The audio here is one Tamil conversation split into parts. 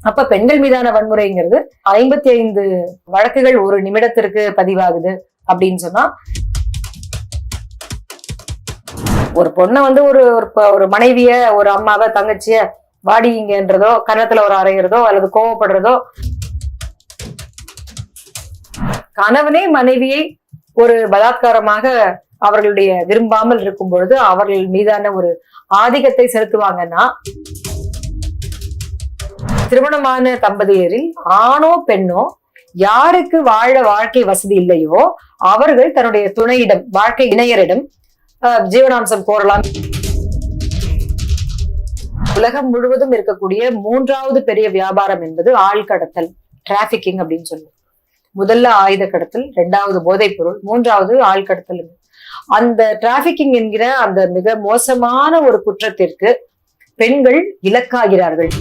அப்ப பெண்கள் மீதான வன்முறைங்கிறது 55 வழக்குகள் ஒரு நிமிடத்திற்கு பதிவாகுது அப்படின்னு சொன்னா, ஒரு பொண்ணை வந்து ஒரு மனைவிய, ஒரு அம்மாவை, தங்கச்சிய வாடிங்கன்றதோ, கன்னத்துல ஒரு அறையிறதோ அல்லது கோவப்படுறதோ, கணவனே மனைவியை ஒரு பலாத்காரமாக அவர்களுடைய விரும்பாமல் இருக்கும் பொழுது அவர்கள் மீதான ஒரு ஆதிக்கத்தை செலுத்துவாங்கன்னா, திருமணமான தம்பதியரில் ஆணோ பெண்ணோ யாருக்கு வாழ வாழ்க்கை வசதி இல்லையோ அவர்கள் தன்னுடைய துணையிடம், வாழ்க்கை இணையரிடம் ஜீவனாம்சம் கோரலாம். உலகம் முழுவதும் இருக்கக்கூடிய 3வது பெரிய வியாபாரம் என்பது ஆழ்கடத்தல், டிராபிகிங் அப்படின்னு சொல்லுவோம். முதல்ல ஆயுத கடத்தல், 2வது போதைப் பொருள், 3வது ஆழ்கடத்தல். அந்த டிராபிகிங் என்கிற அந்த மிக மோசமான ஒரு குற்றத்திற்கு பெண்கள் இலக்காகிறார்கள்.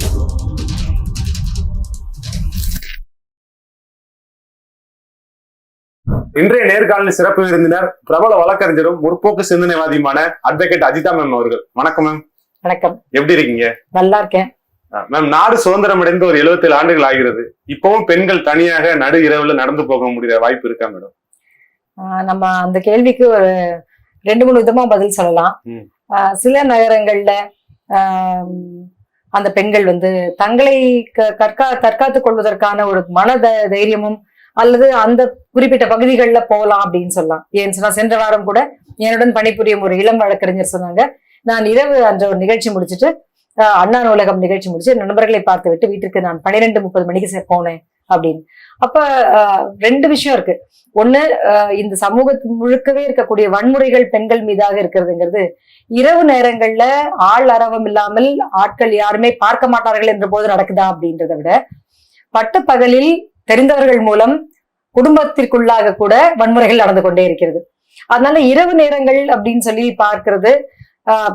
இன்றைய நேர்காணலில் சிறப்பு விருந்தினர் பிரபல வழக்கறிஞரும் முற்போக்கு சிந்தனைவாதியுமான அட்வொகேட் அஜிதா மேம் அவர்கள். வணக்கம் மேம். வணக்கம். எப்படி இருக்கீங்க? நல்லா இருக்கேன் மேம். நாடு சுதந்திரம் அடைந்து ஒரு 77 ஆண்டுகள் ஆகிறது. இப்பவும் பெண்கள் தனியாக நடு இரவுல நடந்து போக முடிகிற வாய்ப்பு இருக்கா மேடம்? நம்ம அந்த கேள்விக்கு ஒரு 2-3 விதமா பதில் சொல்லலாம். சில நகரங்கள்ல அந்த பெண்கள் வந்து தங்களை தற்காத்துக் கொள்வதற்கான ஒரு மன தைரியமும் அல்லது அந்த குறிப்பிட்ட பகுதிகளில் போகலாம் அப்படின்னு சொல்லலாம். ஏன்னு சொன்னா, சென்ற வாரம் கூட என்னுடன் பணிபுரியும் ஒரு இளம் வழக்கறிஞர் சொன்னாங்க, நான் இரவு அன்ற ஒரு நிகழ்ச்சி முடிச்சுட்டு அண்ணா நூலகம் நிகழ்ச்சி முடிச்சு நண்பர்களை பார்த்து விட்டு வீட்டுக்கு நான் 12:30 மணிக்கு போனேன் அப்படின்னு. அப்ப 2 விஷயம் இருக்கு. ஒண்ணு, இந்த சமூகத்து முழுக்கவே இருக்கக்கூடிய வன்முறைகள் பெண்கள் மீதாக இருக்கிறதுங்கிறது இரவு நேரங்கள்ல ஆள் அரவம் இல்லாமல் ஆட்கள் யாருமே பார்க்க மாட்டார்கள் என்ற போது நடக்குதா அப்படின்றத விட, பட்ட பகலில் தெரிந்தவர்கள் மூலம் குடும்பத்திற்குள்ளாக கூட வன்முறைகள் நடந்து கொண்டே இருக்கிறது. அதனால இரவு நேரங்கள் அப்படின்னு சொல்லி பார்க்கிறது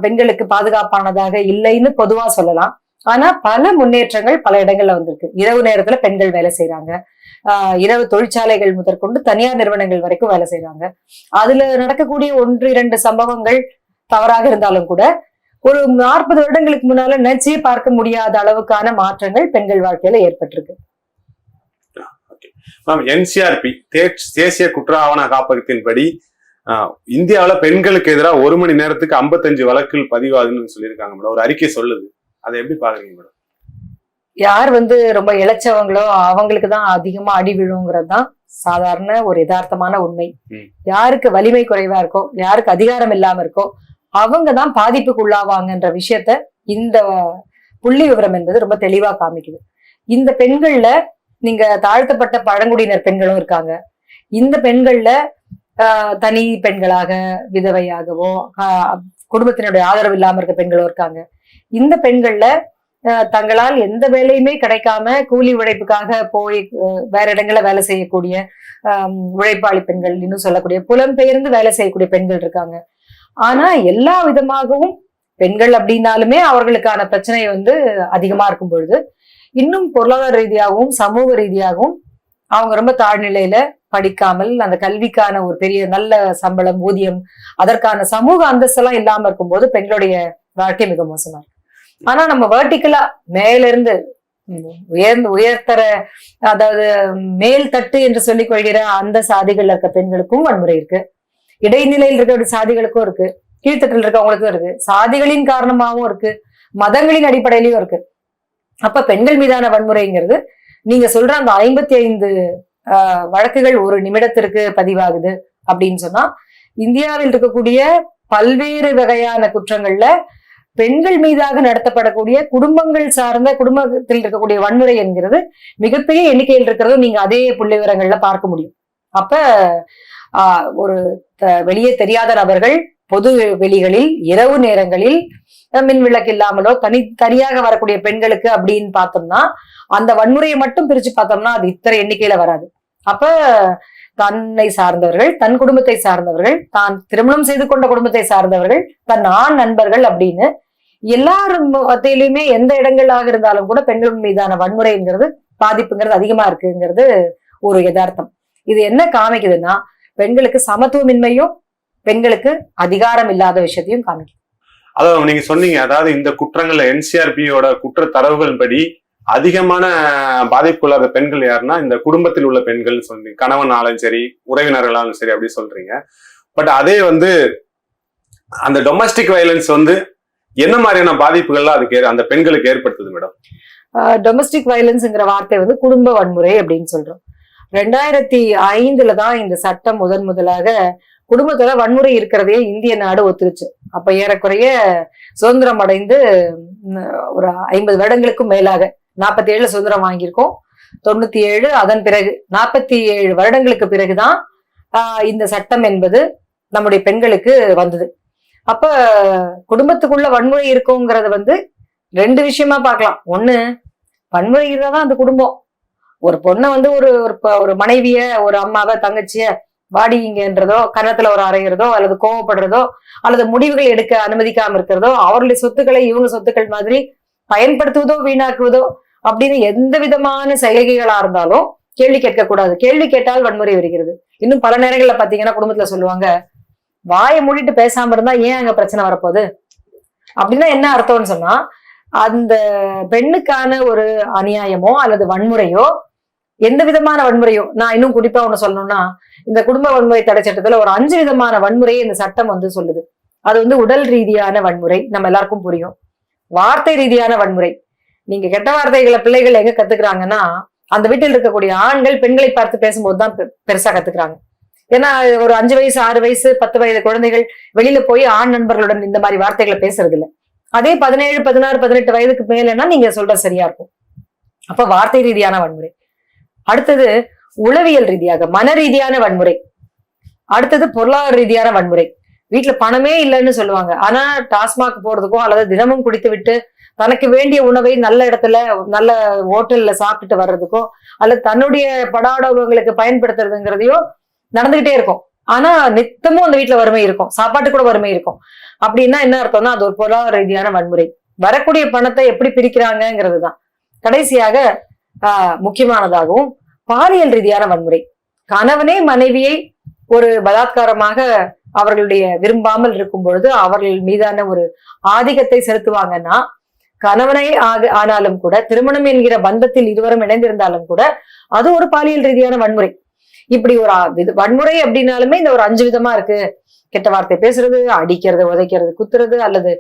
பெண்களுக்கு பாதுகாப்பானதாக இல்லைன்னு பொதுவா சொல்லலாம். ஆனா பல முன்னேற்றங்கள் பல இடங்கள்ல வந்திருக்கு. இரவு நேரத்துல பெண்கள் வேலை செய்யறாங்க. இரவு தொழிற்சாலைகள் முதற்கொண்டு தனியார் நிறுவனங்கள் வரைக்கும் வேலை செய்யறாங்க. அதுல நடக்கக்கூடிய 1-2 சம்பவங்கள் தவறாக இருந்தாலும் கூட ஒரு 40 வருடங்களுக்கு முன்னால நினைச்சே பார்க்க முடியாத அளவுக்கான மாற்றங்கள் பெண்கள் வாழ்க்கையில ஏற்பட்டிருக்கு. என்சிஆர்பி தேசிய குற்ற ஆவண காப்பகத்தின்படி இந்தியாவில பெண்களுக்கு எதிராக 1 மணி நேரத்துக்கு 55 வழக்குகள் பதிவாகுதுன்னு சொல்லியிருக்காங்க மேடம். ஒரு அறிக்கை சொல்லுது. அதை எப்படி பாக்குறீங்க மேடம்? யார் வந்து ரொம்ப இளைச்சவங்களோ அவங்களுக்கு தான் அதிகமா அடி விழுங்கிறது தான் சாதாரண ஒரு யதார்த்தமான உண்மை. யாருக்கு வலிமை குறைவா இருக்கோ, யாருக்கு அதிகாரம் இல்லாம இருக்கோ அவங்கதான் பாதிப்புக்கு உள்ளாவாங்கன்ற விஷயத்த இந்த புள்ளி விவரம் என்பது ரொம்ப தெளிவா காமிக்குது. இந்த பெண்கள்ல நீங்க தாழ்த்தப்பட்ட பழங்குடியினர் பெண்களும் இருக்காங்க. இந்த பெண்கள்ல தனி பெண்களாக, விதவையாகவோ, குடும்பத்தினுடைய ஆதரவு இல்லாம இருக்க பெண்களும் இருக்காங்க. இந்த பெண்கள்ல தங்களால் எந்த வேலையுமே கிடைக்காம கூலி உழைப்புக்காக போய் வேற இடங்கள்ல வேலை செய்யக்கூடிய உழைப்பாளி பெண்கள், இன்னும் சொல்லக்கூடிய புலம்பெயர்ந்து வேலை செய்யக்கூடிய பெண்கள் இருக்காங்க. ஆனா எல்லா விதமாகவும் பெண்கள் அப்படின்னாலுமே அவர்களுக்கான பிரச்சனை வந்து அதிகமா இருக்கும் பொழுது, இன்னும் பொருளாதார ரீதியாகவும் சமூக ரீதியாகவும் அவங்க ரொம்ப தாழ்நிலையில படிக்காமல் அந்த கல்விக்கான ஒரு பெரிய நல்ல சம்பளம், ஊதியம், அதற்கான சமூக அந்தஸ்தெல்லாம் இல்லாம இருக்கும்போது பெண்களுடைய வாழ்க்கை மிக மோசமா இருக்கு. ஆனா நம்ம வெர்டிகலா மேல இருந்து உயர்தர, அதாவது மேல் தட்டு என்று சொல்லிக் கொள்கிற அந்த சாதிகள்ல இருக்க பெண்களுக்கும் வன்முறை இருக்கு. இடைநிலையில் இருக்க சாதிகளுக்கும் இருக்கு, கீழ்த்தட்டில் இருக்கவங்களுக்கும் இருக்கு, சாதிகளின் காரணமாகவும் இருக்கு, மதங்களின் அடிப்படையிலையும் இருக்கு. அப்ப பெண்கள் மீதான வன்முறைங்கிறது நீங்க சொல்ற அந்த 55 வழக்குகள் ஒரு நிமிடத்திற்கு பதிவாகுது அப்படின்னு சொன்னா, இந்தியாவில் இருக்கக்கூடிய பல்வேறு வகையான குற்றங்கள்ல பெண்கள் மீதாக நடத்தப்படக்கூடிய குடும்பங்கள் சார்ந்த, குடும்பத்தில் இருக்கக்கூடிய வன்முறை என்கிறது மிகப்பெரிய எண்ணிக்கையில் இருக்கிறதும் நீங்க அதே புள்ளி விவரங்கள்ல பார்க்க முடியும். அப்ப ஒரு வெளியே தெரியாத நபர்கள் பொது வெளிகளில் இரவு நேரங்களில் மின் விளக்கு இல்லாமலோ தனியாக வரக்கூடிய பெண்களுக்கு அப்படின்னு பார்த்தோம்னா, அந்த வன்முறையை மட்டும் பிரிச்சு பார்த்தோம்னா அது இத்தனை எண்ணிக்கையில வராது. அப்ப தன்னை சார்ந்தவர்கள், தன் குடும்பத்தை சார்ந்தவர்கள், தான் திருமணம் செய்து கொண்ட குடும்பத்தை சார்ந்தவர்கள், தன் ஆண் நண்பர்கள் அப்படின்னு எல்லாரும் மத்தியிலுமே எந்த இடங்களாக இருந்தாலும் கூட பெண்கள் மீதான வன்முறைங்கிறது, பாதிப்புங்கிறது அதிகமா இருக்குங்கிறது ஒரு யதார்த்தம். இது என்ன காமிக்குதுன்னா, பெண்களுக்கு சமத்துவமின்மையும் பெண்களுக்கு அதிகாரம் இல்லாத விஷயத்தையும் காமிக்குது. அதாவது நீங்க சொன்னீங்க, அதாவது இந்த குற்றங்கள்ல என்சிஆர்பியோட குற்ற தரவுகள் படி அதிகமான பாதிப்புக்குள்ளாத பெண்கள் யாருன்னா இந்த குடும்பத்தில் உள்ள பெண்கள் சொல்றீங்க, கணவனாலும் சரி உறவினர்களாலும் சரி அப்படி சொல்றீங்க. பட் அதே வந்து அந்த டொமஸ்டிக் வயலன்ஸ் வந்து என்ன மாதிரியான பாதிப்புகள்லாம் அதுக்கு அந்த பெண்களுக்கு ஏற்படுத்துது மேடம்? டொமஸ்டிக் வயலன்ஸ்ங்கிற வார்த்தை வந்து குடும்ப வன்முறை அப்படின்னு சொல்றோம். 2005 தான் இந்த சட்டம் முதலாக குடும்பத்துல வன்முறை இருக்கிறதையே இந்திய நாடு ஒத்துருச்சு. அப்ப ஏறக்குறைய சுதந்திரம் அடைந்து ஒரு 50 வருடங்களுக்கும் மேலாக 47 சுதந்திரம் வாங்கியிருக்கோம். 97 அதன் பிறகு 47 வருடங்களுக்கு பிறகுதான் இந்த சட்டம் என்பது நம்முடைய பெண்களுக்கு வந்தது. அப்ப குடும்பத்துக்குள்ள வன்முறை இருக்குங்கிறத வந்து 2 விஷயமா பார்க்கலாம். ஒண்ணு, வன்முறை இருந்தாதான் அந்த குடும்பம். ஒரு பொண்ணை வந்து ஒரு மனைவிய, ஒரு அம்மாவை, தங்கச்சிய வாடிங்கன்றதோ, கன்னத்துல ஒரு அறையிறதோ, அல்லது கோவப்படுறதோ, அல்லது முடிவுகள் எடுக்க அனுமதிக்காம இருக்கிறதோ, அவர்களுடைய சொத்துக்களை இவங்க சொத்துக்கள் மாதிரி பயன்படுத்துவதோ வீணாக்குவதோ அப்படின்னு எந்த விதமான சலுகைகளா இருந்தாலும் கேள்வி கேட்கக்கூடாது. கேள்வி கேட்டால் வன்முறை வருகிறது. இன்னும் பல நேரங்கள்ல பாத்தீங்கன்னா குடும்பத்துல சொல்லுவாங்க, வாயை மூடிட்டு பேசாம இருந்தா ஏன் அங்க பிரச்சனை வரப்போகுது அப்படின்னா என்ன அர்த்தம்னு சொன்னா, அந்த பெண்ணுக்கான ஒரு அநியாயமோ அல்லது வன்முறையோ, எந்த விதமான வன்முறையோ, நான் இன்னும் குறிப்பா ஒண்ணு சொல்லணும்னா, இந்த குடும்ப வன்முறை தடை சட்டத்துல ஒரு 5 விதமான வன்முறையை இந்த சட்டம் வந்து சொல்லுது. அது வந்து உடல் ரீதியான வன்முறை, நம்ம எல்லாருக்கும் புரியும். வார்த்தை ரீதியான வன்முறை, நீங்க கெட்ட வார்த்தைகளை பிள்ளைகள் எங்க கத்துக்கிறாங்கன்னா, அந்த வீட்டில் இருக்கக்கூடிய ஆண்கள் பெண்களை பார்த்து பேசும்போதுதான் பெருசா கத்துக்கிறாங்க. ஏன்னா ஒரு 5 வயசு 6 வயசு 10 வயது குழந்தைகள் வெளியில போய் ஆண் நண்பர்களுடன் இந்த மாதிரி வார்த்தைகளை பேசுறது இல்லை. அதே 17 16 18 வயதுக்கு மேலன்னா நீங்க சொல்றது சரியா இருக்கும். அப்ப வார்த்தை ரீதியான வன்முறை. அடுத்தது உளவியல் ரீதியாக மன ரீதியான வன்முறை. அடுத்தது பொருளாதார ரீதியான வன்முறை. வீட்டுல பணமே இல்லைன்னு சொல்லுவாங்க, ஆனா டாஸ்மாக் போறதுக்கோ அல்லது தினமும் குடித்து விட்டு தனக்கு வேண்டிய உணவை நல்ல இடத்துல நல்ல ஹோட்டல்ல சாப்பிட்டுட்டு வர்றதுக்கோ அல்லது தன்னுடைய படாடோபங்களுக்கு பயன்படுத்துறதுங்கிறதையோ நடந்துகிட்டே இருக்கும். ஆனா நித்தமும் அந்த வீட்டுல வறுமை இருக்கும், சாப்பாட்டு கூட வறுமை இருக்கும். அப்படின்னா என்ன அர்த்தம்னா அது ஒரு பொருளாதார ரீதியான வன்முறை. வரக்கூடிய பணத்தை எப்படி பிரிக்கிறாங்கிறது தான். கடைசியாக முக்கியமானதாகவும் பாலியல் ரீதியான வன்முறை. கணவனே மனைவியை ஒரு பலாத்காரமாக அவர்களுடைய விரும்பாமல் இருக்கும் பொழுது அவர்கள் மீதான ஒரு ஆதிக்கத்தை செலுத்துவாங்கன்னா, கணவனை ஆனாலும் கூட, திருமணம் என்கிற பந்தத்தில் இருவரும் இணைந்திருந்தாலும் கூட அது ஒரு பாலியல் ரீதியான வன்முறை. இப்படி ஒரு வன்முறை அப்படின்னாலுமே இந்த ஒரு 5 விதமா இருக்கு. கெட்ட வார்த்தை பேசுறது, அடிக்கிறது, உதைக்கிறது, குத்துறது, அல்லது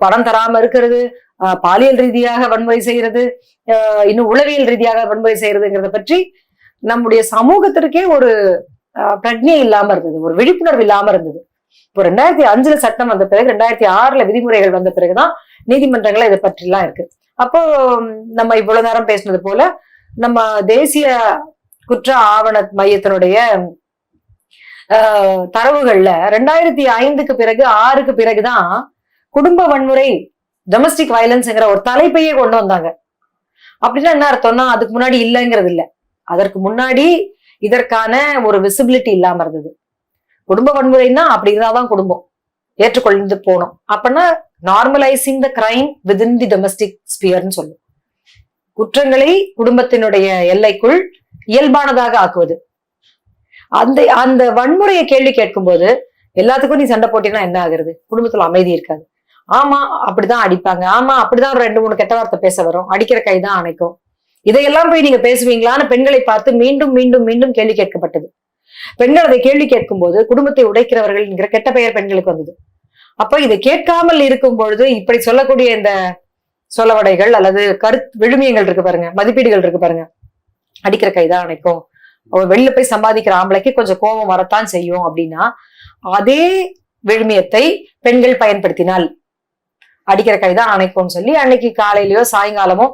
பணம் தராம இருக்கிறது, பாலியல் ரீதியாக வன்முறை செய்யறது, இன்னும் உளவியல் ரீதியாக வன்முறை செய்யறதுங்கிறத பற்றி நம்முடைய சமூகத்திற்கே ஒரு பிரஜை இல்லாம இருந்தது, ஒரு விழிப்புணர்வு இல்லாம இருந்தது. இப்போ 2005 சட்டம் வந்த பிறகு 2006 விதிமுறைகள் வந்த பிறகுதான் நீதிமன்றங்கள் இதை பற்றி எல்லாம் இருக்கு. அப்போ நம்ம இவ்வளவு நேரம் பேசினது போல நம்ம தேசிய குற்ற ஆவண மையத்தினுடைய தரவுகள்ல 2005க்கு பிறகு 6க்கு பிறகுதான் குடும்ப வன்முறை, டொமஸ்டிக் வயலன்ஸ்ங்கிற ஒரு தலைப்பையே கொண்டு வந்தாங்க. அப்படின்னா என்ன அர்த்தம்னா அதுக்கு முன்னாடி இல்லைங்கிறது இல்லை, அதற்கு முன்னாடி இதற்கான ஒரு விசிபிலிட்டி இல்லாம இருந்தது. குடும்ப வன்முறைன்னா அப்படி இருந்தாதான் குடும்பம் ஏற்றுக்கொண்டு போனோம். அப்படின்னா normalizing the crime within the domestic ஸ்பியர்னு சொல்லும். குற்றங்களை குடும்பத்தினுடைய எல்லைக்குள் இயல்பானதாக ஆக்குவது. அந்த வன்முறையை கேள்வி கேட்கும் போது எல்லாத்துக்கும் நீ சண்டை போட்டீங்கன்னா என்ன ஆகுறது? குடும்பத்துல அமைதி இருக்காது. ஆமா அப்படிதான் அடிப்பாங்க, ஆமா அப்படிதான் ஒரு 2-3 கெட்ட வார்த்தை பேச வரும், அடிக்கிற கைதான் அணைக்கும். இதையெல்லாம் போய் நீங்க பேசுவீங்களான்னு பெண்களை பார்த்து மீண்டும் மீண்டும் மீண்டும் கேள்வி கேட்கப்பட்டது. பெண்கள் அதை கேள்வி கேட்கும் போது குடும்பத்தை உடைக்கிறவர்கள் என்கிற கெட்ட பெயர் பெண்களுக்கு வந்தது. அப்ப இதை கேட்காமல் இருக்கும் பொழுது இப்படி சொல்லக்கூடிய இந்த சொலவடைகள் அல்லது விழுமியங்கள் இருக்கு பாருங்க, மதிப்பீடுகள் இருக்கு பாருங்க. அடிக்கிற கைதான் அணைக்கும், வெளியில போய் சம்பாதிக்கிற ஆம்பளைக்கு கொஞ்சம் கோபம் வரத்தான் செய்யும் அப்படின்னா, அதே விழுமியத்தை பெண்கள் பயன்படுத்தினால் அடிக்கிற கைதான் அணைக்கும்னு சொல்லி அன்னைக்கு காலையிலயோ சாயங்காலமோ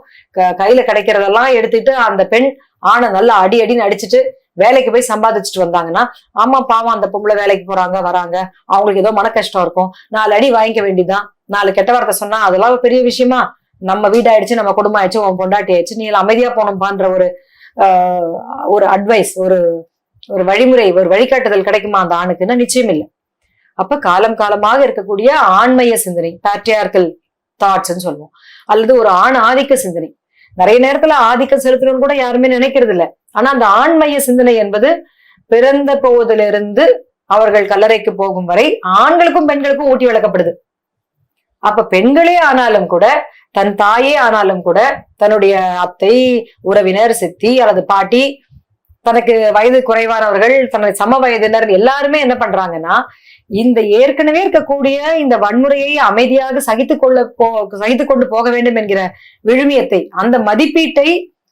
கையில கிடைக்கிறதெல்லாம் எடுத்துட்டு அந்த பெண் ஆணை நல்லா அடின்னு அடிச்சுட்டு வேலைக்கு போய் சம்பாதிச்சுட்டு வந்தாங்கன்னா, ஆமா பாவம் அந்த பொம்பளை வேலைக்கு போறாங்க வராங்க, அவங்களுக்கு ஏதோ மன கஷ்டம் இருக்கும், 4 அடி வாங்கிக்க வேண்டியதுதான். 4 கெட்ட வார்த்தை சொன்னா அதெல்லாம் பெரிய விஷயமா? நம்ம வீடாயிடுச்சு, நம்ம குடும்பம் ஆயிடுச்சு, உன் பொண்டாட்டி ஆயிடுச்சு, நீ அமைதியா போனோம்பான்ற ஒரு அட்வைஸ், ஒரு வழிமுறை, ஒரு வழிகாட்டுதல் கிடைக்குமா அந்த ஆணுக்குன்னா நிச்சயம் இல்லை. அப்ப காலம் காலமாக இருக்கக்கூடிய ஆண்மைய சிந்தனை, பேட்ரியார்கல் தாட்ஸ்ன்னு சொல்லுவோம், அல்லது ஒரு ஆண் ஆதிக்க சிந்தனை. நிறைய நேரத்துல ஆதிக்கம் செலுத்தணும்னு கூட யாருமே நினைக்கிறது இல்லை. ஆனா அந்த ஆண்மைய சிந்தனை என்பது பிறந்த போவதிலிருந்து அவர்கள் கல்லறைக்கு போகும் வரை ஆண்களுக்கும் பெண்களுக்கும் ஊட்டி வளர்க்கப்படுது. அப்ப பெண்களே ஆனாலும் கூட தன் தாயே ஆனாலும் கூட தன்னுடைய அத்தை, உறவினர், சித்தி அல்லது பாட்டி, தனக்கு வயது குறைவானவர்கள், தனது சம வயதினர் எல்லாருமே என்ன பண்றாங்கன்னா, இந்த ஏற்கனவே இருக்கக்கூடிய இந்த வன்முறையை அமைதியாக சகித்து கொண்டு போக வேண்டும் என்கிற விழுமியத்தை, அந்த மதிப்பீட்டை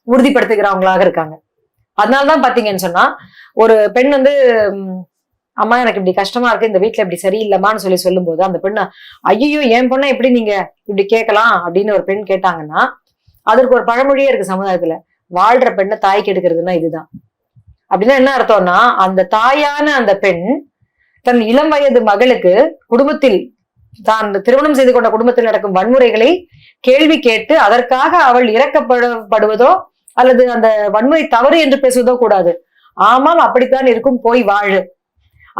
உறுதிப்படுத்துகிறவங்களாக இருக்காங்க. அதனாலதான் பாத்தீங்கன்னு சொன்னா, ஒரு பெண் வந்து அம்மா எனக்கு இப்படி கஷ்டமா இருக்கு, இந்த வீட்டுல இப்படி சரியில்லைமான்னு சொல்லும் போது அந்த பெண்ணு, ஐயோ என் பொண்ணை எப்படி நீங்க இப்படி கேட்கலாம் அப்படின்னு ஒரு பெண் கேட்டாங்கன்னா, அதற்கு ஒரு பழமொழியே இருக்கு சமுதாயத்துல, வாழ்ற பெண்ணை தாய் கெடுக்கிறதுனா இதுதான். அப்படின்னா என்ன அர்த்தம்னா, அந்த தாயான அந்த பெண் தன் இளம் வயது மகளுக்கு குடும்பத்தில் தான் திருமணம் செய்து கொண்ட குடும்பத்தில் நடக்கும் வன்முறைகளை கேள்வி கேட்டு அதற்காக அவள் இறக்கப்படுவதோ அல்லது அந்த வன்முறை தவறு என்று பேசுவதோ கூடாது. ஆமாம் அப்படித்தான் இருக்கும், போய் வாழு,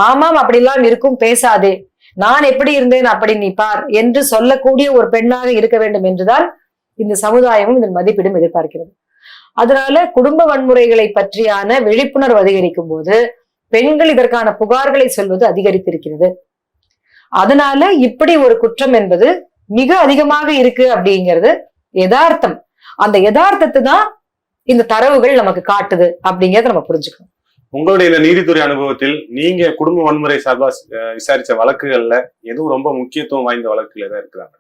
ஆமாம் அப்படிலாம் இருக்கும், பேசாதே, நான் எப்படி இருந்தேன் அப்படி நீ பார் என்று சொல்லக்கூடிய ஒரு பெண்ணாக இருக்க வேண்டும் என்றுதான் இந்த சமுதாயமும் இந்த மதிப்பீடும் எதிர்பார்க்கிறது. அதனால குடும்ப வன்முறைகளை பற்றியான விழிப்புணர்வு அதிகரிக்கும் போது பெண்கள் இதற்கான புகார்களை சொல்வது அதிகரித்திருக்கிறது. அதனால இப்படி ஒரு குற்றம் என்பது மிக அதிகமாக இருக்கு அப்படிங்கிறது யதார்த்தம். அந்த யதார்த்தத்தை தான் இந்த தரவுகள் நமக்கு காட்டுது அப்படிங்கறத நம்ம புரிஞ்சுக்கணும். உங்களுடைய இந்த நீதித்துறை அனுபவத்தில் நீங்க குடும்ப வன்முறை சார்பா விசாரிச்ச வழக்குகள்ல எதுவும் ரொம்ப முக்கியத்துவம் வாய்ந்த வழக்குகள் எதாவது இருக்கிறாங்க?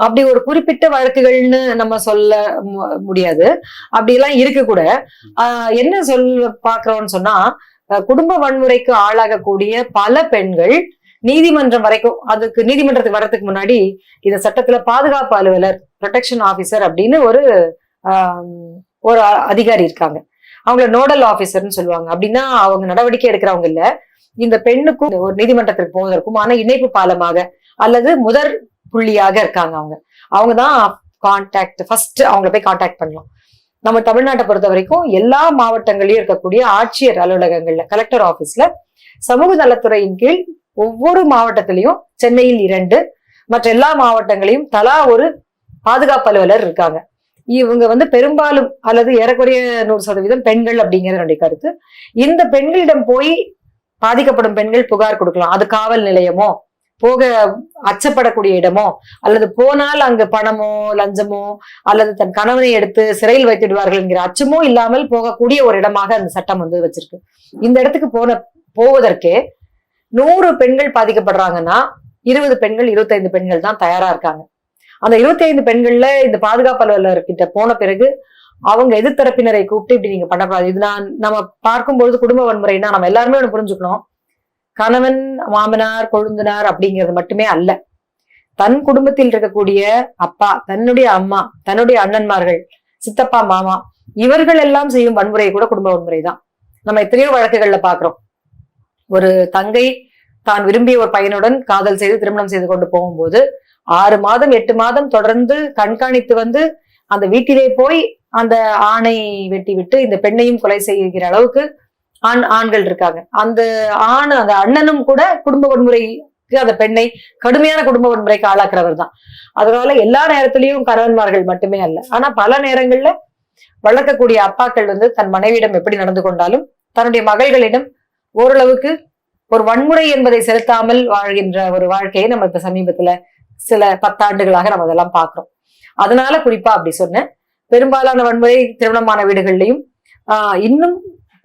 அப்படி ஒரு குறிப்பிட்ட வழக்குகள்னு நம்ம சொல்ல முடியாது. அப்படி எல்லாம் இருக்க கூட என்ன பாக்குறோம்னு சொன்னா, குடும்ப வன்முறைக்கு ஆளாகக்கூடிய பல பெண்கள் நீதிமன்றம் வரைக்கும், அதுக்கு நீதிமன்றத்துக்கு வர்றதுக்கு முன்னாடி இந்த சட்டத்துல பாதுகாப்பு அலுவலர், ப்ரொடெக்ஷன் ஆபீசர் அப்படின்னு ஒரு அதிகாரி இருக்காங்க. அவங்கள நோடல் ஆபீசர்னு சொல்லுவாங்க. அப்படின்னா அவங்க நடவடிக்கை எடுக்கிறவங்க இல்ல, இந்த பெண்ணுக்கும் ஒரு நீதிமன்றத்திற்கு போவதற்கும் ஆனா இணைப்பு பாலமாக அல்லது முதற் புள்ளியாக இருக்காங்க. அவங்கதான் ஃபர்ஸ்ட் அவங்கள போய் கான்டாக்ட் பண்ணலாம். நம்ம தமிழ்நாட்டை பொறுத்த வரைக்கும் எல்லா மாவட்டங்களையும் இருக்கக்கூடிய ஆட்சியர் அலுவலகங்கள்ல, கலெக்டர் ஆபீஸ்ல சமூக நலத்துறையின் கீழ் ஒவ்வொரு மாவட்டத்திலையும், சென்னையில் 2, மற்ற எல்லா மாவட்டங்களையும் தலா ஒரு பாதுகாப்பு அலுவலர் இருக்காங்க. இவங்க பெரும்பாலும் அல்லது ஏறக்குறைய 100% பெண்கள் அப்படிங்கிறது என்னுடைய கருத்து. இந்த பெண்களிடம் போய் பாதிக்கப்படும் பெண்கள் புகார் கொடுக்கலாம். அது காவல் நிலையமோ, போக அச்சப்படக்கூடிய இடமோ, அல்லது போனால் அங்கு பணமோ லஞ்சமோ அல்லது தன் கணவனை எடுத்து சிறையில் வைத்திடுவார்கள் என்கிற அச்சமோ இல்லாமல் போகக்கூடிய ஒரு இடமாக அந்த சட்டம் வச்சிருக்கு. இந்த இடத்துக்கு போவதற்கே 100 பெண்கள் பாதிக்கப்படுறாங்கன்னா 20 பெண்கள் 25 பெண்கள் தான் தயாரா இருக்காங்க. அந்த 25 பெண்கள்ல இந்த பாதுகாப்பு அலுவலர்கிட்ட போன பிறகு அவங்க எதிர்த்தரப்பினரை கூப்பிட்டு இப்படி நீங்க பண்ணக்கூடாது. இது நம்ம பார்க்கும்பொழுது குடும்ப வன்முறைன்னா நம்ம எல்லாருமே ஒண்ணு புரிஞ்சுக்கணும், கணவன், மாமனார், கொழுந்தனார் அப்படிங்கிறது மட்டுமே அல்ல. தன் குடும்பத்தில் இருக்கக்கூடிய அப்பா, தன்னுடைய அம்மா, தன்னுடைய அண்ணன்மார்கள், சித்தப்பா, மாமா, இவர்கள் எல்லாம் செய்யும் வன்முறை கூட குடும்ப வன்முறை தான். நம்ம எத்தனையோ வழக்குகள்ல பாக்குறோம். ஒரு தங்கை தான் விரும்பிய ஒரு பையனுடன் காதல் செய்து திருமணம் செய்து கொண்டு போகும்போது 6 மாதம் 8 மாதம் தொடர்ந்து கண்காணித்து அந்த வீட்டிலே போய் அந்த ஆணை வெட்டி விட்டு இந்த பெண்ணையும் கொலை செய்கிற அளவுக்கு ஆண்கள் இருக்காங்க. அந்த அண்ணனும் கூட குடும்ப வன்முறைக்கு அந்த பெண்ணை கடுமையான குடும்ப வன்முறைக்கு ஆளாக்குறவர் தான். அதனால எல்லா நேரத்திலையும் கணவன்மார்கள் மட்டுமே அல்ல, ஆனா பல நேரங்கள்ல வளர்க்கக்கூடிய அப்பாக்கள் தன் மனைவியிடம் எப்படி நடந்து கொண்டாலும் தன்னுடைய மகள்களிடம் ஓரளவுக்கு ஒரு வன்முறை என்பதை செலுத்தாமல் வாழ்கின்ற ஒரு வாழ்க்கையை நம்ம இப்ப சமீபத்துல சில 10 ஆண்டுகளாக நம்ம அதெல்லாம் பாக்குறோம். அதனால குறிப்பா அப்படி சொன்னேன். பெரும்பாலான வன்முறை திருமணமான வீடுகள்லையும் இன்னும்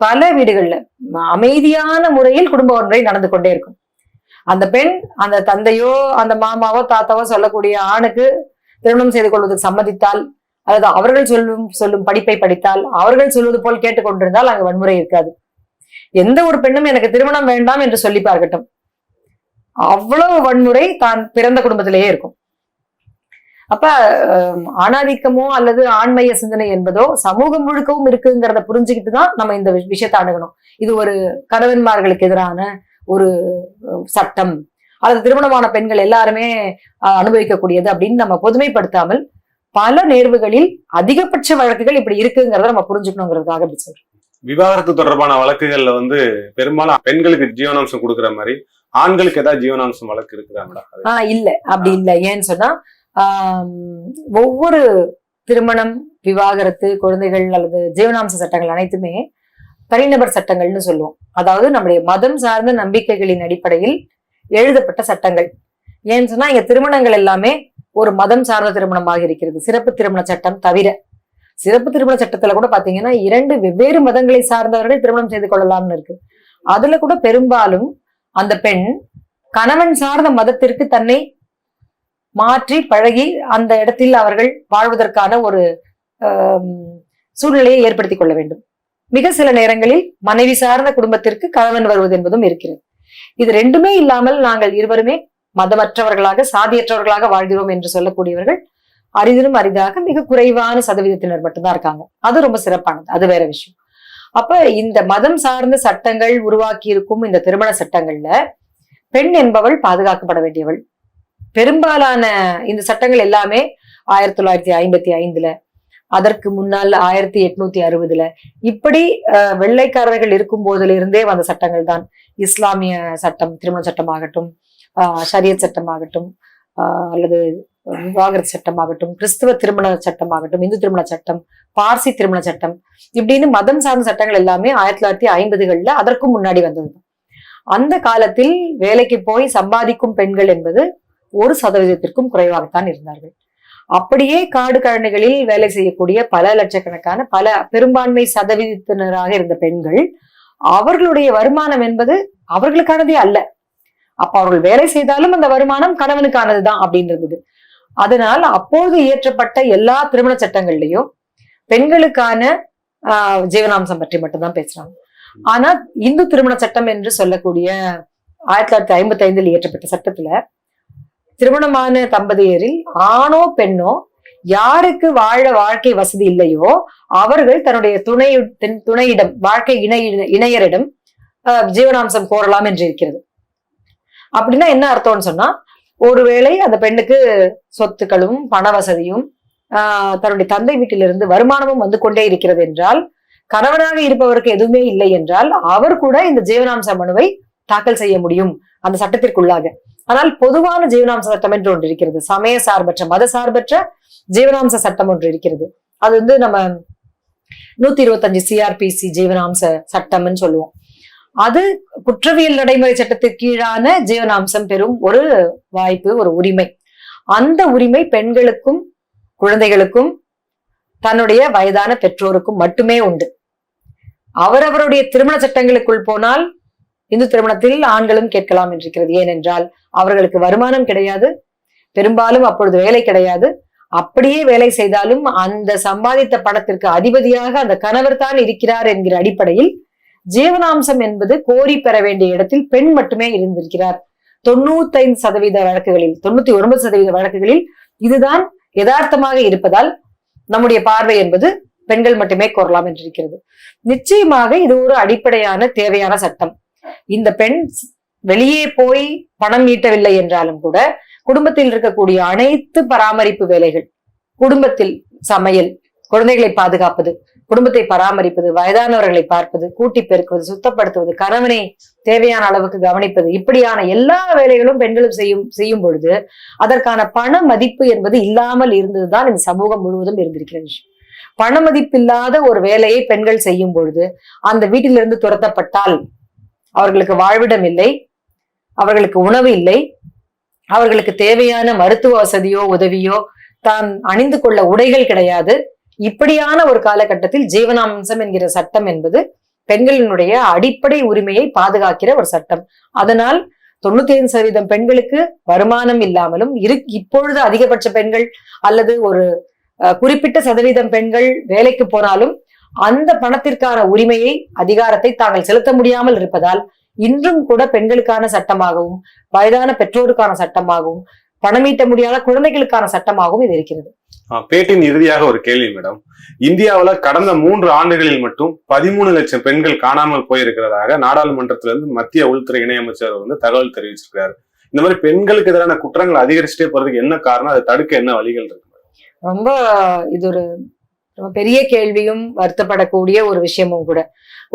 பல வீடுகள்ல அமைதியான முறையில் குடும்ப வன்முறை நடந்து கொண்டே இருக்கும். அந்த பெண் அந்த தந்தையோ அந்த மாமாவோ தாத்தாவோ சொல்லக்கூடிய ஆணுக்கு திருமணம் செய்து கொள்வதற்கு சம்மதித்தால் அல்லது அவர்கள் சொல்லும் படிப்பை படித்தால், அவர்கள் சொல்வது போல் கேட்டுக்கொண்டிருந்தால் அங்கு வன்முறை இருக்காது. எந்த ஒரு பெண்ணும் எனக்கு திருமணம் வேண்டாம் என்று சொல்லி பார்க்கட்டும், அவ்வளவு வன்முறை தான் பிறந்த குடும்பத்திலேயே இருக்கும். அப்ப ஆணாதிக்கமோ அல்லது ஆண்மைய சிந்தனை என்பதோ சமூகம் முழுக்கவும் இருக்குங்கிறத புரிஞ்சுக்கிட்டு தான் நம்ம இந்த விஷயத்தை அணுகணும். இது ஒரு கணவன்மார்களுக்கு எதிரான ஒரு சட்டம் அல்லது திருமணமான பெண்கள் எல்லாருமே அனுபவிக்கக்கூடியது அப்படின்னு நம்ம பொதுமைப்படுத்தாமல் பல நேர்வுகளில் அதிகபட்ச வழக்குகள் இப்படி இருக்குங்கிறத நம்ம புரிஞ்சுக்கணுங்கிறதுக்காக அப்படி சொல்றோம். விவாகரத்து தொடர்பான வழக்குகள்ல பெரும்பாலும் பெண்களுக்கு ஜீவனாம்சம் கொடுக்குற மாதிரி ஆண்களுக்கு ஏதாவது ஜீவனாம்சம் வழக்கு இருக்கிறாங்களா? இல்ல, அப்படி இல்ல. ஏன்னு சொன்னா ஒவ்வொரு திருமணம், விவாகரத்து, குழந்தைகள் அல்லது ஜீவனாம்ச சட்டங்கள் அனைத்துமே தனிநபர் சட்டங்கள்னு சொல்லுவோம். அதாவது நம்முடைய மதம் சார்ந்த நம்பிக்கைகளின் அடிப்படையில் எழுதப்பட்ட சட்டங்கள். ஏன்னு சொன்னா இங்க திருமணங்கள் எல்லாமே ஒரு மதம் சார்ந்த திருமணமாக இருக்கிறது. சிறப்பு திருமண சட்டம் தவிர சிறப்பு திருமண சட்டத்துல கூட பாத்தீங்கன்னா 2 வெவ்வேறு மதங்களை சார்ந்தவர்கள் திருமணம் செய்து கொள்ளலாம்னு இருக்கு. அதுல கூட பெரும்பாலும் அந்த பெண் கணவன் சார்ந்த மதத்திற்கு தன்னை மாற்றி பழகி அந்த இடத்தில் அவர்கள் வாழ்வதற்கான ஒரு சூழ்நிலையை ஏற்படுத்திக் கொள்ள வேண்டும். மிக சில நேரங்களில் மனைவி சார்ந்த குடும்பத்திற்கு கணவன் வருவது என்பதும் இருக்கிறது. இது ரெண்டுமே இல்லாமல் நாங்கள் இருவருமே மதமற்றவர்களாக சாதியற்றவர்களாக வாழ்கிறோம் என்று சொல்லக்கூடியவர்கள் அரிதிலும் அரிதாக மிக குறைவான சதவீதத்தினர் மட்டும்தான் இருக்காங்க. அது ரொம்ப சிறப்பானது, அது வேற விஷயம். அப்ப இந்த மதம் சார்ந்த சட்டங்கள் உருவாக்கி இருக்கும் இந்த திருமண சட்டங்கள்ல பெண் என்பவள் பாதுகாக்கப்பட வேண்டியவள். பெரும்பாலான இந்த சட்டங்கள் எல்லாமே 1955 அதற்கு முன்னால் 1860 இப்படி வெள்ளைக்காரர்கள் இருக்கும் போதிலிருந்தே வந்த சட்டங்கள் தான். இஸ்லாமிய சட்டம், திருமண சட்டமாகட்டும், ஷரியத் சட்டமாகட்டும், அல்லது விவாகரத்து சட்டமாகட்டும், கிறிஸ்துவ திருமண சட்டமாகட்டும், இந்து திருமண சட்டம், பார்சி திருமண சட்டம், இப்படின்னு மதம் சார்ந்த சட்டங்கள் எல்லாமே 1950 அதற்கும் முன்னாடி வந்தது. அந்த காலத்தில் வேலைக்கு போய் சம்பாதிக்கும் பெண்கள் என்பது 1% குறைவாகத்தான் இருந்தார்கள். அப்படியே காடு கழனிகளில் வேலை செய்யக்கூடிய பல லட்சக்கணக்கான பல பெரும்பான்மை சதவீதத்தினராக இருந்த பெண்கள், அவர்களுடைய வருமானம் என்பது அவர்களுக்கானதே அல்ல. அப்ப அவர்கள் வேலை செய்தாலும் அந்த வருமானம் கணவனுக்கானதுதான் அப்படின்னு இருந்தது. அதனால் அப்போது இயற்றப்பட்ட எல்லா திருமண சட்டங்கள்லயும் பெண்களுக்கான ஜீவனாம்சம் பற்றி மட்டும்தான் பேசுறாங்க. ஆனா இந்து திருமண சட்டம் என்று சொல்லக்கூடிய 1955 இயற்றப்பட்ட சட்டத்துல திருமணமான தம்பதியரில் ஆணோ பெண்ணோ யாருக்கு வாழ வாழ்க்கை வசதி இல்லையோ அவர்கள் தன்னுடைய துணையிடம், வாழ்க்கை இணையரிடம் ஜீவனாம்சம் கோரலாம் என்று இருக்கிறது. அப்படின்னா என்ன அர்த்தம்னு சொன்னா, ஒருவேளை அந்த பெண்ணுக்கு சொத்துக்களும் பண வசதியும் தன்னுடைய தந்தை வீட்டிலிருந்து வருமானமும் வந்து கொண்டே இருக்கிறது என்றால், கணவனாக இருப்பவருக்கு எதுவுமே இல்லை என்றால் அவர் கூட இந்த ஜீவனாம்ச மனுவை தாக்கல் செய்ய முடியும் அந்த சட்டத்திற்குள்ளாக. ஆனால் பொதுவான ஜீவனாம்ச சட்டம் என்று ஒன்று இருக்கிறது, சமய சார்பற்ற மத சார்பற்ற ஜீவனாம்ச சட்டம் ஒன்று இருக்கிறது. அது வந்து நம்ம 125 CRPC ஜீவனாம்ச சட்டம்னு சொல்லுவோம். அது குற்றவியல் நடைமுறை சட்டத்திற்கு கீழான ஜீவனாம்சம் பெறும் ஒரு வாய்ப்பு, ஒரு உரிமை. அந்த உரிமை பெண்களுக்கும் குழந்தைகளுக்கும் தன்னுடைய வயதான பெற்றோருக்கும் மட்டுமே உண்டு. அவரவருடைய திருமண சட்டங்களுக்குள் போனால் இந்து திருமணத்தில் ஆண்களும் கேட்கலாம் என்றிருக்கிறது. ஏனென்றால் அவர்களுக்கு வருமானம் கிடையாது, பெரும்பாலும் அப்பொழுது வேலை கிடையாது. அப்படியே வேலை செய்தாலும் அந்த சம்பாதித்த பணத்திற்கு அதிபதியாக அந்த கணவர் தான் இருக்கிறார் என்கிற அடிப்படையில் ஜீவனாம்சம் என்பது கோரி பெற வேண்டிய இடத்தில் பெண் மட்டுமே இருந்திருக்கிறார். 95% வழக்குகளில், 99% வழக்குகளில் இதுதான் யதார்த்தமாக இருப்பதால் நம்முடைய பார்வை என்பது பெண்கள் மட்டுமே கோரலாம் என்றிருக்கிறது. நிச்சயமாக இது ஒரு அடிப்படையான தேவையான சட்டம். இந்த பெண் வெளியே போய் பணம் ஈட்டவில்லை என்றாலும் கூட குடும்பத்தில் இருக்கக்கூடிய அனைத்து பராமரிப்பு வேலைகள், குடும்பத்தில் சமையல், குழந்தைகளை பாதுகாப்பது, குடும்பத்தை பராமரிப்பது, வயதானவர்களை பார்ப்பது, கூட்டி பெருக்குவது, சுத்தப்படுத்துவது, கணவனை தேவையான அளவுக்கு கவனிப்பது, இப்படியான எல்லா வேலைகளும் பெண்களும் செய்யும் பொழுது அதற்கான பண மதிப்பு என்பது இல்லாமல் இருந்ததுதான் இந்த சமூகம் முழுவதும் இருந்திருக்கிற விஷயம். பண மதிப்பில்லாத ஒரு வேலையை பெண்கள் செய்யும் பொழுது அந்த வீட்டிலிருந்து துரத்தப்பட்டால் அவர்களுக்கு வாழ்விடம் இல்லை, அவர்களுக்கு உணவு இல்லை, அவர்களுக்கு தேவையான மருத்துவ வசதியோ உதவியோ, தான் அணிந்து கொள்ள உடைகள் கிடையாது. இப்படியான ஒரு காலகட்டத்தில் ஜீவனாம்சம் என்கிற சட்டம் என்பது பெண்களினுடைய அடிப்படை உரிமையை பாதுகாக்கிற ஒரு சட்டம். அதனால் 95% பெண்களுக்கு வருமானம் இல்லாமலும் இப்பொழுது அதிகபட்ச பெண்கள் அல்லது ஒரு குறிப்பிட்ட சதவீதம் பெண்கள் வேலைக்கு போனாலும் அந்த பணத்திற்கான உரிமையை, அதிகாரத்தை தாங்கள் செலுத்த முடியாமல் இருப்பதால் இன்றும் கூட பெண்களுக்கான சட்டமாகவும் வயதான பெற்றோருக்கான சட்டமாகவும் பணமீட்ட முடியாத குழந்தைகளுக்கான சட்டமாகவும் இது இருக்கிறது. பேட்டின் இறுதியாக ஒரு கேள்வி மேடம். இந்தியாவுல கடந்த 3 ஆண்டுகளில் மட்டும் 13 லட்சம் பெண்கள் காணாமல் போயிருக்கிறதாக நாடாளுமன்றத்திலிருந்து மத்திய உள்துறை இணையமைச்சர் தகவல் தெரிவிச்சிருக்காரு. இந்த மாதிரி பெண்களுக்கு எதிரான குற்றங்கள் அதிகரிச்சுட்டே போறதுக்கு என்ன காரணம்? அதை தடுக்க என்ன வழிகள் இருக்கு? ரொம்ப இது ஒரு பெரிய கேள்வியும் வருத்தப்படக்கூடிய ஒரு விஷயமும் கூட.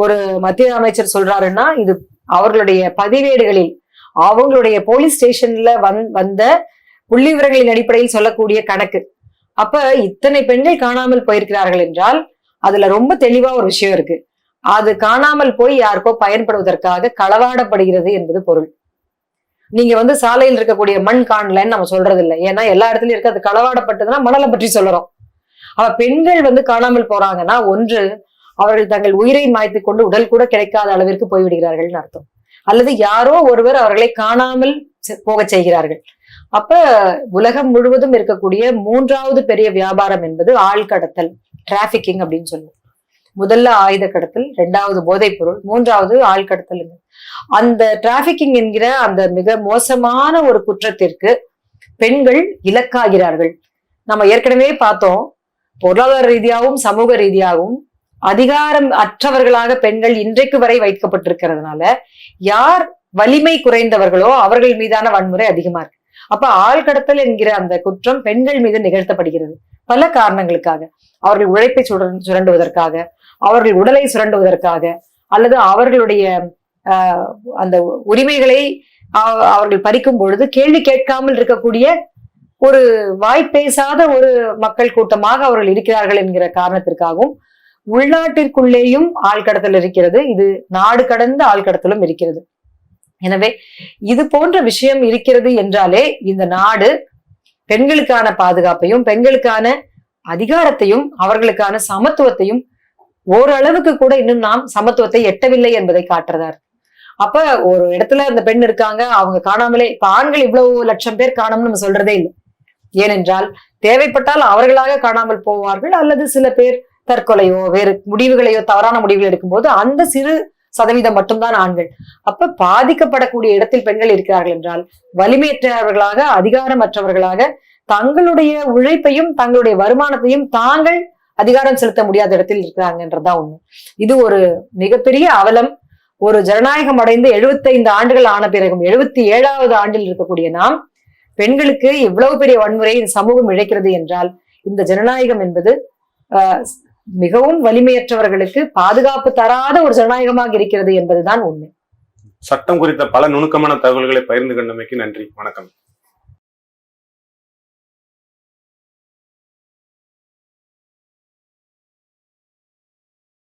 ஒரு மத்திய அமைச்சர் சொல்றாருன்னா இது அவர்களுடைய பதிவேடுகளில், அவங்களுடைய போலீஸ் ஸ்டேஷன்ல வந்த புள்ளி விவரங்களின் அடிப்படையில் சொல்லக்கூடிய கணக்கு. அப்ப இத்தனை பெண்கள் காணாமல் போயிருக்கிறார்கள் என்றால் அதுல ரொம்ப தெளிவா ஒரு விஷயம் இருக்கு. அது காணாமல் போய் யாருக்கோ பயன்படுவதற்காக களவாடப்படுகிறது என்பது பொருள். நீங்க வந்து சாலையில் இருக்கக்கூடிய மண் காணலன்னு நம்ம சொல்றது இல்லை. ஏன்னா எல்லா இடத்துலயும் இருக்கு. அது களவாடப்பட்டதுன்னா மணலை பற்றி சொல்றோம். அவ பெண்கள் வந்து காணாமல் போறாங்கன்னா, ஒன்று அவர்கள் தங்கள் உயிரை மாய்த்து கொண்டு உடல் கூட கிடைக்காத அளவிற்கு போய்விடுகிறார்கள்னு அர்த்தம். அல்லது யாரோ ஒருவர் அவர்களை காணாமல் போக செய்கிறார்கள். அப்ப உலகம் முழுவதும் இருக்கக்கூடிய 3வது பெரிய வியாபாரம் என்பது ஆழ்கடத்தல், டிராபிகிங் அப்படின்னு சொல்லுவோம். முதல்ல ஆயுத கடத்தல், 2வது போதைப் பொருள், 3வது ஆழ்கடத்தல். அந்த டிராபிகிங் என்கிற அந்த மிக மோசமான ஒரு குற்றத்திற்கு பெண்கள் இலக்காகிறார்கள். நம்ம ஏற்கனவே பார்த்தோம், பொருளாதார ரீதியாகவும் சமூக ரீதியாகவும் அதிகாரம் அற்றவர்களாக பெண்கள் இன்றைக்கு வரை வைக்கப்பட்டிருக்கிறதுனால யார் வலிமை குறைந்தவர்களோ அவர்கள் மீதான வன்முறை அதிகமா இருக்கு. அப்ப ஆழ்கடத்தல் என்கிற அந்த குற்றம் பெண்கள் மீது நிகழ்த்தப்படுகிறது பல காரணங்களுக்காக. அவர்கள் உழைப்பை சுரண்டுவதற்காக, அவர்கள் உடலை சுரண்டுவதற்காக, அல்லது அவர்களுடைய அந்த உரிமைகளை அவர்கள் பறிக்கும் பொழுது கேள்வி கேட்காமல் இருக்கக்கூடிய ஒரு வாய்ப்பேசாத ஒரு மக்கள் கூட்டமாக அவர்கள் இருக்கிறார்கள் என்கிற காரணத்திற்காகவும் உள்நாட்டிற்குள்ளேயும் ஆழ்கடத்தல் இருக்கிறது. இது நாடு கடந்த ஆழ்கடத்தலும் இருக்கிறது. எனவே இது போன்ற விஷயம் இருக்கிறது என்றாலே இந்த நாடு பெண்களுக்கான பாதுகாப்பையும் பெண்களுக்கான அதிகாரத்தையும் அவர்களுக்கான சமத்துவத்தையும் ஓரளவுக்கு கூட இன்னும் நாம் சமத்துவத்தை எட்டவில்லை என்பதை காட்டுறார். அப்ப ஒரு இடத்துல அந்த பெண் இருக்காங்க, அவங்க காணாமலே, இப்ப ஆண்கள் இவ்வளவு லட்சம் பேர் காணாமல் நம்ம சொல்றதே இல்லை. ஏனென்றால் தேவைப்பட்டால் அவர்களாக காணாமல் போவார்கள், அல்லது சில பேர் தற்கொலையோ வேறு முடிவுகளையோ தவறான முடிவுகள் எடுக்கும்போது அந்த சிறு சதவீதம் மட்டும்தான் ஆண்கள். அப்ப பாதிக்கப்படக்கூடிய இடத்தில் பெண்கள் இருக்கிறார்கள் என்றால் வலிமையற்றவர்களாக, அதிகாரமற்றவர்களாக, தங்களுடைய உழைப்பையும் தங்களுடைய வருமானத்தையும் தாங்கள் அதிகாரம் செலுத்த முடியாத இடத்தில் இருக்கிறாங்கன்றதுதான் உண்மை. இது ஒரு மிகப்பெரிய அவலம். ஒரு ஜனநாயகம் அடைந்து 75 ஆண்டுகள் ஆன பிறகும் 77வது ஆண்டில் இருக்கக்கூடிய நாம் பெண்களுக்கு இவ்வளவு பெரிய வன்முறை சமூகம் இழைக்கிறது என்றால் இந்த ஜனநாயகம் என்பது மிகவும் வலிமையற்றவர்களுக்கு பாதுகாப்பு தராத ஒரு ஜனநாயகமாக இருக்கிறது என்பதுதான் உண்மை. சட்டம் குறித்த பல நுணுக்கமான தகவல்களை பகிர்ந்து கொண்டமைக்கு நன்றி. வணக்கம்.